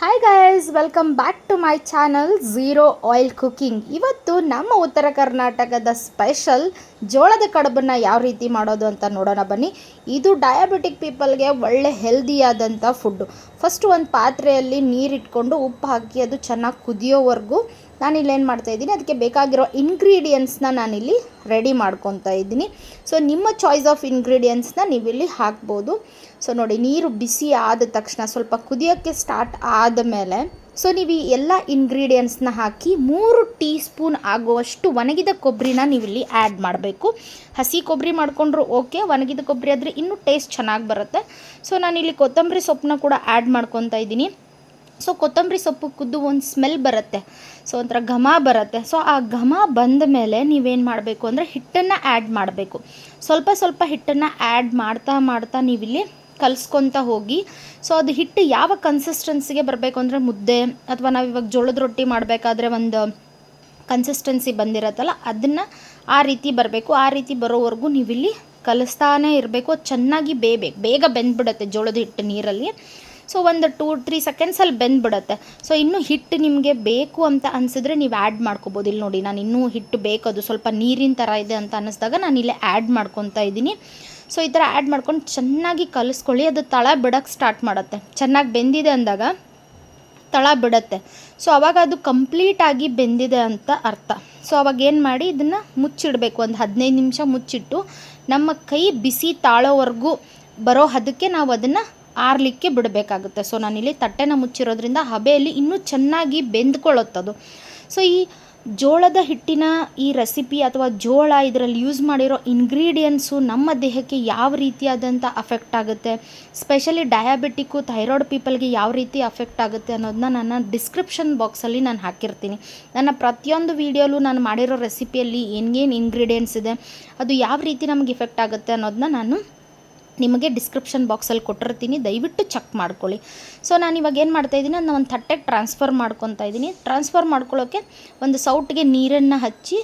Hi guys, welcome back to my channel zero oil cooking. ಇವತ್ತು ನಮ್ಮ ಉತ್ತರ ಕರ್ನಾಟಕದ ಸ್ಪೆಷಲ್ ಜೋಳದ ಕಡುಬನ್ನು ಯಾವ ರೀತಿ ಮಾಡೋದು ಅಂತ ನೋಡೋಣ ಬನ್ನಿ. ಇದು ಡಯಾಬಿಟಿಕ್ ಪೀಪಲ್ಗೆ ಒಳ್ಳೆ ಹೆಲ್ದಿಯಾದಂಥ ಫುಡ್ಡು. ಫಸ್ಟು ಒಂದು ಪಾತ್ರೆಯಲ್ಲಿ ನೀರಿಟ್ಕೊಂಡು ಉಪ್ಪು ಹಾಕಿ ಅದು ಚೆನ್ನಾಗಿ ಕುದಿಯೋವರೆಗೂ ನಾನಿಲ್ಲೇನು ಮಾಡ್ತಾಯಿದ್ದೀನಿ, ಅದಕ್ಕೆ ಬೇಕಾಗಿರೋ ಇಂಗ್ರೀಡಿಯೆಂಟ್ಸ್ನ ನಾನಿಲ್ಲಿ ರೆಡಿ ಮಾಡ್ಕೊತಾ ಇದ್ದೀನಿ. ಸೊ ನಿಮ್ಮ ಚಾಯ್ಸ್ ಆಫ್ ಇಂಗ್ರೀಡಿಯೆಂಟ್ಸ್ನ ನೀವಿಲ್ಲಿ ಹಾಕ್ಬೋದು. ಸೊ ನೋಡಿ, ನೀರು ಬಿಸಿ ಆದ ತಕ್ಷಣ ಸ್ವಲ್ಪ ಕುದಿಯೋಕ್ಕೆ ಸ್ಟಾರ್ಟ್ ಆದಮೇಲೆ ಸೊ ನೀವು ಈ ಎಲ್ಲ ಇಂಗ್ರೀಡಿಯೆಂಟ್ಸ್ನ ಹಾಕಿ 3 ಟೀ ಸ್ಪೂನ್ ಆಗುವಷ್ಟು ಒಣಗಿದ ಕೊಬ್ಬರಿನ ನೀವಿಲ್ಲಿ ಆ್ಯಡ್ ಮಾಡಬೇಕು. ಹಸಿ ಕೊಬ್ಬರಿ ಮಾಡಿಕೊಂಡ್ರು ಓಕೆ, ಒಣಗಿದ ಕೊಬ್ಬರಿ ಆದರೆ ಇನ್ನೂ ಟೇಸ್ಟ್ ಚೆನ್ನಾಗಿ ಬರುತ್ತೆ. ಸೊ ನಾನಿಲ್ಲಿ ಕೊತ್ತಂಬರಿ ಸೊಪ್ಪನ್ನ ಕೂಡ ಆ್ಯಡ್ ಮಾಡ್ಕೊತಾ ಇದ್ದೀನಿ. ಸೊ ಕೊತ್ತಂಬರಿ ಸೊಪ್ಪು ಕುದ್ದು ಒಂದು ಸ್ಮೆಲ್ ಬರುತ್ತೆ, ಸೊ ಒಂಥರ ಘಮ ಬರುತ್ತೆ. ಸೊ ಆ ಘಮ ಬಂದ ಮೇಲೆ ನೀವೇನು ಮಾಡಬೇಕು ಅಂದರೆ ಹಿಟ್ಟನ್ನು ಆ್ಯಡ್ ಮಾಡಬೇಕು. ಸ್ವಲ್ಪ ಸ್ವಲ್ಪ ಹಿಟ್ಟನ್ನು ಆ್ಯಡ್ ಮಾಡ್ತಾ ನೀವಿಲ್ಲಿ ಕಲಿಸ್ಕೊತ ಹೋಗಿ. ಸೊ ಅದು ಹಿಟ್ಟು ಯಾವ ಕನ್ಸಿಸ್ಟೆನ್ಸಿಗೆ ಬರಬೇಕು ಅಂದರೆ ಮುದ್ದೆ ಅಥವಾ ನಾವು ಇವಾಗ ಜೋಳದ ರೊಟ್ಟಿ ಮಾಡಬೇಕಾದ್ರೆ ಒಂದು ಕನ್ಸಿಸ್ಟೆನ್ಸಿ ಬಂದಿರತ್ತಲ್ಲ, ಅದನ್ನು ಆ ರೀತಿ ಬರಬೇಕು. ಆ ರೀತಿ ಬರೋವರೆಗೂ ನೀವಿಲ್ಲಿ ಕಲಿಸ್ತಾನೇ ಇರಬೇಕು. ಚೆನ್ನಾಗಿ ಬೇಗ ಬೆಂದ್ಬಿಡುತ್ತೆ ಜೋಳದ ಹಿಟ್ಟು ನೀರಲ್ಲಿ. ಸೊ ಒಂದು 2-3 ಸೆಕೆಂಡ್ಸಲ್ಲಿ ಬೆಂದ್ಬಿಡುತ್ತೆ. ಸೊ ಇನ್ನೂ ಹಿಟ್ಟು ನಿಮಗೆ ಬೇಕು ಅಂತ ಅನಿಸಿದ್ರೆ ನೀವು ಆ್ಯಡ್ ಮಾಡ್ಕೋಬೋದು. ಇಲ್ಲಿ ನೋಡಿ, ನಾನು ಇನ್ನೂ ಹಿಟ್ಟು ಬೇಕು, ಅದು ಸ್ವಲ್ಪ ನೀರಿನ ಥರ ಇದೆ ಅಂತ ಅನ್ನಿಸ್ದಾಗ ನಾನು ಇಲ್ಲೇ ಆ್ಯಡ್ ಮಾಡ್ಕೊತಾ ಇದ್ದೀನಿ. ಸೊ ಈ ಥರ ಆ್ಯಡ್ ಮಾಡ್ಕೊಂಡು ಚೆನ್ನಾಗಿ ಕಲಿಸ್ಕೊಳ್ಳಿ. ಅದು ತಳ ಬಿಡೋಕ್ಕೆ ಸ್ಟಾರ್ಟ್ ಮಾಡುತ್ತೆ. ಚೆನ್ನಾಗಿ ಬೆಂದಿದೆ ಅಂದಾಗ ತಳ ಬಿಡುತ್ತೆ. ಸೊ ಆವಾಗ ಅದು ಕಂಪ್ಲೀಟಾಗಿ ಬೆಂದಿದೆ ಅಂತ ಅರ್ಥ. ಸೊ ಅವಾಗ ಏನು ಮಾಡಿ, ಇದನ್ನು ಮುಚ್ಚಿಡಬೇಕು. ಒಂದು 15 ನಿಮಿಷ ಮುಚ್ಚಿಟ್ಟು ನಮ್ಮ ಕೈ ಬಿಸಿ ತಾಳೋವರೆಗೂ ಬರೋ ಹದಕ್ಕೆ ನಾವು ಅದನ್ನು ಆರಲಿಕ್ಕೆ ಬಿಡಬೇಕಾಗುತ್ತೆ. ಸೊ ನಾನಿಲ್ಲಿ ತಟ್ಟೆನ ಮುಚ್ಚಿರೋದ್ರಿಂದ ಹಬೆಯಲ್ಲಿ ಇನ್ನೂ ಚೆನ್ನಾಗಿ ಬೆಂದ್ಕೊಳ್ಳುತ್ತದು. ಸೊ ಈ ಜೋಳದ ಹಿಟ್ಟಿನ ಈ ರೆಸಿಪಿ ಅಥವಾ ಜೋಳ ಇದರಲ್ಲಿ ಯೂಸ್ ಮಾಡಿರೋ ಇಂಗ್ರೀಡಿಯೆಂಟ್ಸು ನಮ್ಮ ದೇಹಕ್ಕೆ ಯಾವ ರೀತಿಯಾದಂಥ ಅಫೆಕ್ಟ್ ಆಗುತ್ತೆ, ಸ್ಪೆಷಲಿ ಡಯಾಬಿಟಿಕ್ಕು ಥೈರಾಯ್ಡ್ ಪೀಪಲ್ಗೆ ಯಾವ ರೀತಿ ಅಫೆಕ್ಟ್ ಆಗುತ್ತೆ ಅನ್ನೋದನ್ನ ನನ್ನ ಡಿಸ್ಕ್ರಿಪ್ಷನ್ ಬಾಕ್ಸಲ್ಲಿ ನಾನು ಹಾಕಿರ್ತೀನಿ. ನನ್ನ ಪ್ರತಿಯೊಂದು ವೀಡಿಯೋಲು ನಾನು ಮಾಡಿರೋ ರೆಸಿಪಿಯಲ್ಲಿ ಏನೇನು ಇಂಗ್ರೀಡಿಯೆಂಟ್ಸ್ ಇದೆ, ಅದು ಯಾವ ರೀತಿ ನಮಗೆ ಇಫೆಕ್ಟ್ ಆಗುತ್ತೆ ಅನ್ನೋದನ್ನ ನಾನು ನಿಮಗೆ ಡಿಸ್ಕ್ರಿಪ್ಷನ್ ಬಾಕ್ಸಲ್ಲಿ ಕೊಟ್ಟಿರ್ತೀನಿ, ದಯವಿಟ್ಟು ಚೆಕ್ ಮಾಡ್ಕೊಳ್ಳಿ. ಸೊ ನಾನು ಇವಾಗ ಏನು ಮಾಡ್ತಾಯಿದ್ದೀನಿ, ನಾನು ಒಂದು ತಟ್ಟೆಗೆ ಟ್ರಾನ್ಸ್ಫರ್ ಮಾಡ್ಕೊತಾ ಇದ್ದೀನಿ. ಟ್ರಾನ್ಸ್ಫರ್ ಮಾಡ್ಕೊಳ್ಳೋಕ್ಕೆ ಒಂದು ಸೌಟಿಗೆ ನೀರನ್ನು ಹಚ್ಚಿ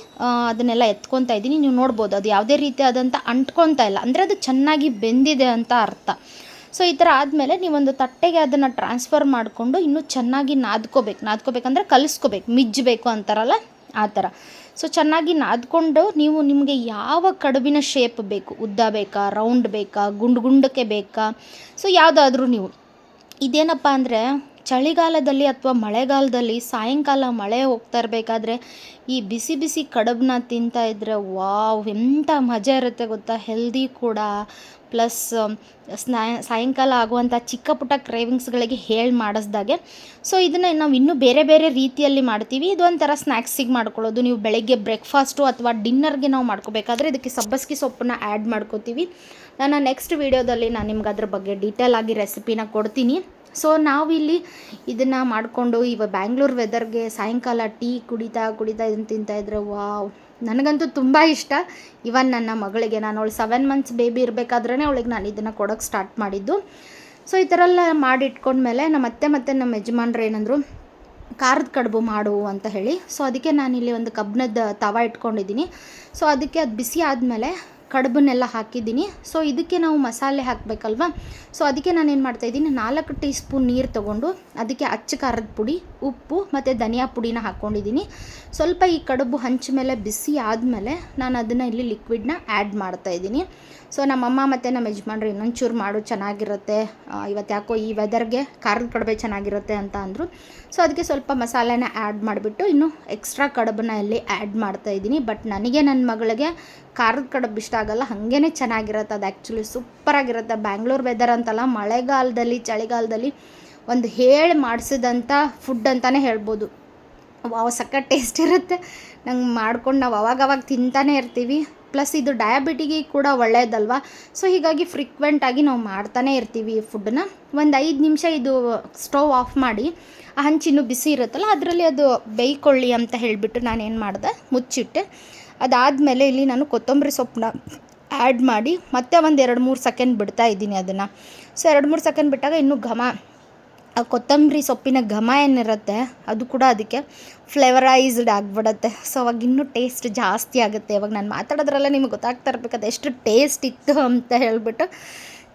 ಅದನ್ನೆಲ್ಲ ಎತ್ಕೊತಾ ಇದ್ದೀನಿ. ನೀವು ನೋಡ್ಬೋದು, ಅದು ಯಾವುದೇ ರೀತಿಯಾದಂಥ ಅಂಟ್ಕೊತಾ ಇಲ್ಲ, ಅಂದರೆ ಅದು ಚೆನ್ನಾಗಿ ಬೆಂದಿದೆ ಅಂತ ಅರ್ಥ. ಸೊ ಈ ಥರ ಆದಮೇಲೆ ನೀವೊಂದು ತಟ್ಟೆಗೆ ಅದನ್ನು ಟ್ರಾನ್ಸ್ಫರ್ ಮಾಡಿಕೊಂಡು ಇನ್ನೂ ಚೆನ್ನಾಗಿ ನಾದ್ಕೋಬೇಕಂದ್ರೆ ಕಲಿಸ್ಕೋಬೇಕು, ಮಿಜ್ಜಬೇಕು ಅಂತಾರಲ್ಲ ಆ ಥರ. ಸೊ ಚೆನ್ನಾಗಿ ನಾದ್ಕೊಂಡು ನಿಮಗೆ ಯಾವ ಕಡುಬಿನ ಶೇಪ್ ಬೇಕು, ಉದ್ದ ಬೇಕಾ, ರೌಂಡ್ ಬೇಕಾ, ಗುಂಡಕ್ಕೆ ಬೇಕಾ, ಸೊ ಯಾವುದಾದ್ರೂ ನೀವು. ಇದೇನಪ್ಪ ಅಂದರೆ ಚಳಿಗಾಲದಲ್ಲಿ ಅಥವಾ ಮಳೆಗಾಲದಲ್ಲಿ ಸಾಯಂಕಾಲ ಮಳೆ ಹೋಗ್ತಾ ಇರಬೇಕಾದ್ರೆ ಈ ಬಿಸಿ ಬಿಸಿ ಕಡುಬನ್ನ ತಿಂತಾಯಿದ್ರೆ ವಾವ್, ಎಂಥ ಮಜಾ ಇರುತ್ತೆ ಗೊತ್ತಾ. ಹೆಲ್ದಿ ಕೂಡ, ಪ್ಲಸ್ ಸಾಯಂಕಾಲ ಆಗುವಂಥ ಚಿಕ್ಕ ಪುಟ್ಟ ಕ್ರೇವಿಂಗ್ಸ್ಗಳಿಗೆ ಮಾಡಿಸ್ದಾಗೆ. ಸೊ ಇದನ್ನು ನಾವು ಇನ್ನೂ ಬೇರೆ ಬೇರೆ ರೀತಿಯಲ್ಲಿ ಮಾಡ್ತೀವಿ. ಇದು ಒಂಥರ ಸ್ನ್ಯಾಕ್ಸಿಗೆ ಮಾಡ್ಕೊಳ್ಳೋದು. ನೀವು ಬೆಳಗ್ಗೆ ಬ್ರೇಕ್ಫಾಸ್ಟು ಅಥವಾ ಡಿನ್ನರ್ಗೆ ನಾವು ಮಾಡ್ಕೋಬೇಕಾದ್ರೆ ಇದಕ್ಕೆ ಸಬ್ಬಸಿಗೆ ಸೊಪ್ಪನ್ನ ಆ್ಯಡ್ ಮಾಡ್ಕೋತೀವಿ. ನನ್ನ ನೆಕ್ಸ್ಟ್ ವೀಡಿಯೋದಲ್ಲಿ ನಾನು ನಿಮ್ಗೆ ಅದ್ರ ಬಗ್ಗೆ ಡೀಟೇಲ್ ಆಗಿ ರೆಸಿಪಿನ ಕೊಡ್ತೀನಿ. ಸೊ ನಾವಿಲ್ಲಿ ಇದನ್ನು ಮಾಡಿಕೊಂಡು ಇವಾಗ ಬ್ಯಾಂಗ್ಳೂರು ವೆದರ್ಗೆ ಸಾಯಂಕಾಲ ಟೀ ಕುಡಿತಾ ಇದನ್ನು ತಿಂತಾಯಿದ್ರೆ ವಾವ್, ನನಗಂತೂ ತುಂಬ ಇಷ್ಟ. ಇವನ್ ನನ್ನ ಮಗಳಿಗೆ, ನಾನು ಅವಳು 7 ಮಂತ್ಸ್ ಬೇಬಿ ಇರಬೇಕಾದ್ರೇ ಅವಳಿಗೆ ನಾನು ಇದನ್ನು ಕೊಡೋಕ್ಕೆ ಸ್ಟಾರ್ಟ್ ಮಾಡಿದ್ದು. ಸೊ ಈ ಥರ ಎಲ್ಲ ಮಾಡಿಟ್ಕೊಂಡ್ಮೇಲೆ ಮತ್ತೆ ನಮ್ಮ ಯಜಮಾನ್ರು ಏನಂದರು, ಖಾರದ ಕಡುಬು ಮಾಡು ಅಂತ ಹೇಳಿ. ಸೊ ಅದಕ್ಕೆ ನಾನಿಲ್ಲಿ ಒಂದು ಕಬ್ಬಿಣದ ತವ ಇಟ್ಕೊಂಡಿದ್ದೀನಿ. ಸೊ ಅದಕ್ಕೆ ಅದು ಬಿಸಿ ಆದಮೇಲೆ ಕಡುಬನ್ನೆಲ್ಲ ಹಾಕಿದ್ದೀನಿ. ಸೊ ಇದಕ್ಕೆ ನಾವು ಮಸಾಲೆ ಹಾಕಬೇಕಲ್ವ. ಸೊ ಅದಕ್ಕೆ ನಾನೇನು ಮಾಡ್ತಾಯಿದ್ದೀನಿ, 4 ಟೀ ಸ್ಪೂನ್ ನೀರು ತೊಗೊಂಡು ಅದಕ್ಕೆ ಅಚ್ಚ ಖಾರದ ಪುಡಿ, ಉಪ್ಪು ಮತ್ತು ಧನಿಯಾ ಪುಡಿನ ಹಾಕ್ಕೊಂಡಿದ್ದೀನಿ. ಸ್ವಲ್ಪ ಈ ಕಡುಬು ಹಂಚ ಮೇಲೆ ಬಿಸಿ ಆದಮೇಲೆ ನಾನು ಅದನ್ನು ಇಲ್ಲಿ ಲಿಕ್ವಿಡ್ನ ಆ್ಯಡ್ ಮಾಡ್ತಾಯಿದ್ದೀನಿ. ಸೊ ನಮ್ಮಮ್ಮ ಮತ್ತು ನಮ್ಮ ಯಜಮಾನ್ರು ಇನ್ನೊಂಚೂರು ಮಾಡು ಚೆನ್ನಾಗಿರುತ್ತೆ, ಇವತ್ತು ಯಾಕೋ ಈ ವೆದರ್ಗೆ ಖಾರದ ಕಡುಬೆ ಚೆನ್ನಾಗಿರುತ್ತೆ ಅಂತ ಅಂದರು. ಸೊ ಅದಕ್ಕೆ ಸ್ವಲ್ಪ ಮಸಾಲೆನ ಆ್ಯಡ್ ಮಾಡಿಬಿಟ್ಟು ಇನ್ನೂ ಎಕ್ಸ್ಟ್ರಾ ಕಡುಬನ್ನ ಇಲ್ಲಿ ಆ್ಯಡ್ ಮಾಡ್ತಾಯಿದ್ದೀನಿ. ಬಟ್ ನನಗೆ ನನ್ನ ಮಗಳಿಗೆ ಖಾರದ ಕಡುಬು ಇಷ್ಟ ಆಗಲ್ಲ, ಹಾಗೇ ಚೆನ್ನಾಗಿರುತ್ತೆ. ಅದು ಆ್ಯಕ್ಚುಲಿ ಸೂಪರಾಗಿರುತ್ತೆ. ಬ್ಯಾಂಗ್ಳೂರು ವೆದರ್ ಅಂತಲ್ಲ, ಮಳೆಗಾಲದಲ್ಲಿ ಚಳಿಗಾಲದಲ್ಲಿ ಒಂದು ಮಾಡಿಸಿದಂಥ ಫುಡ್ ಅಂತಲೇ ಹೇಳ್ಬೋದು. ವಾವ್, ಸಖತ್ ಟೇಸ್ಟ್ ಇರುತ್ತೆ. ನಂಗೆ ಮಾಡ್ಕೊಂಡು ನಾವು ಅವಾಗವಾಗ ತಿಂತಾನೆ ಇರ್ತೀವಿ. ಪ್ಲಸ್ ಇದು ಡಯಾಬಿಟಿಗೆ ಕೂಡ ಒಳ್ಳೆಯದಲ್ವ. ಸೊ ಹೀಗಾಗಿ ಫ್ರೀಕ್ವೆಂಟಾಗಿ ನಾವು ಮಾಡ್ತಾನೆ ಇರ್ತೀವಿ ಈ ಫುಡ್ಡನ್ನ. ಒಂದು 5 ನಿಮಿಷ ಇದು ಸ್ಟವ್ ಆಫ್ ಮಾಡಿ, ಆ ಹಂಚಿನ್ನು ಬಿಸಿ ಇರುತ್ತಲ್ಲ ಅದರಲ್ಲಿ ಅದು ಬೇಯ್ಕೊಳ್ಳಿ ಅಂತ ಹೇಳಿಬಿಟ್ಟು ನಾನೇನು ಮಾಡಿದೆ, ಮುಚ್ಚಿಟ್ಟೆ. ಅದಾದಮೇಲೆ ಇಲ್ಲಿ ನಾನು ಕೊತ್ತಂಬರಿ ಸೊಪ್ಪನ್ನ ಆ್ಯಡ್ ಮಾಡಿ ಮತ್ತೆ ಒಂದು 2-3 ಸೆಕೆಂಡ್ ಬಿಡ್ತಾ ಇದ್ದೀನಿ ಅದನ್ನು. ಸೊ 2-3 ಸೆಕೆಂಡ್ ಬಿಟ್ಟಾಗ ಇನ್ನೂ ಆ ಕೊತ್ತಂಬರಿ ಸೊಪ್ಪಿನ ಘಮ ಏನಿರುತ್ತೆ ಅದು ಕೂಡ ಅದಕ್ಕೆ ಫ್ಲೇವರೈಸ್ಡ್ ಆಗಿಬಿಡುತ್ತೆ. ಸೊ ಅವಾಗ ಇನ್ನೂ ಟೇಸ್ಟ್ ಜಾಸ್ತಿ ಆಗುತ್ತೆ. ಇವಾಗ ನಾನು ಮಾತಾಡೋದ್ರಲ್ಲ ನಿಮಗೆ ಗೊತ್ತಾಗ್ತಾ ಇರಬೇಕು ಅದು ಎಷ್ಟು ಟೇಸ್ಟ್ ಇತ್ತು ಅಂತ ಹೇಳಿಬಿಟ್ಟು.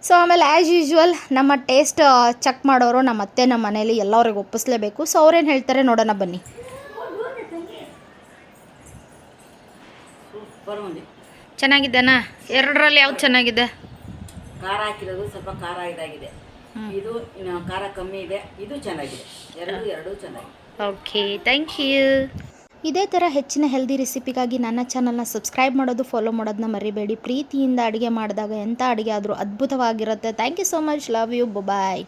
ಸೊ ಆಮೇಲೆ ಆ್ಯಸ್ ಯೂಶ್ವಲ್ ನಮ್ಮ ಟೇಸ್ಟ್ ಚೆಕ್ ಮಾಡೋರು ನಮ್ಮ ಅತ್ತೆ ನಮ್ಮ ಮನೇಲಿ ಎಲ್ಲರಿಗೆ ಒಪ್ಪಿಸ್ಲೇಬೇಕು. ಸೊ ಅವ್ರೇನು ಹೇಳ್ತಾರೆ ನೋಡೋಣ ಬನ್ನಿ. ಚೆನ್ನಾಗಿದ್ದಾನಾ? ಎರಡರಲ್ಲಿ ಯಾವ್ದು ಚೆನ್ನಾಗಿದೆ? ಖಾರ ಹಾಕಿರೋದು ಸ್ವಲ್ಪ ಖಾರ ಇದಾಗಿದೆ, ಇದು ಖಾರ ಕಮ್ಮಿ ಇದೆ, ಇದು ಚೆನ್ನಾಗಿದೆ. ಎರಡು ಚೆನ್ನಾಗಿದೆ. Okay, thank you. ಇದೇ ಥರ ಹೆಚ್ಚಿನ ಹೆಲ್ದಿ ರೆಸಿಪಿಗಾಗಿ ನನ್ನ ಚಾನಲ್ನ ಸಬ್ಸ್ಕ್ರೈಬ್ ಮಾಡೋದು, ಫಾಲೋ ಮಾಡೋದನ್ನ ಮರಿಬೇಡಿ. ಪ್ರೀತಿಯಿಂದ ಅಡುಗೆ ಮಾಡಿದಾಗ ಎಂಥ ಅಡುಗೆ ಆದರೂ ಅದ್ಭುತವಾಗಿರುತ್ತೆ. Thank you so much. Love you. Bye.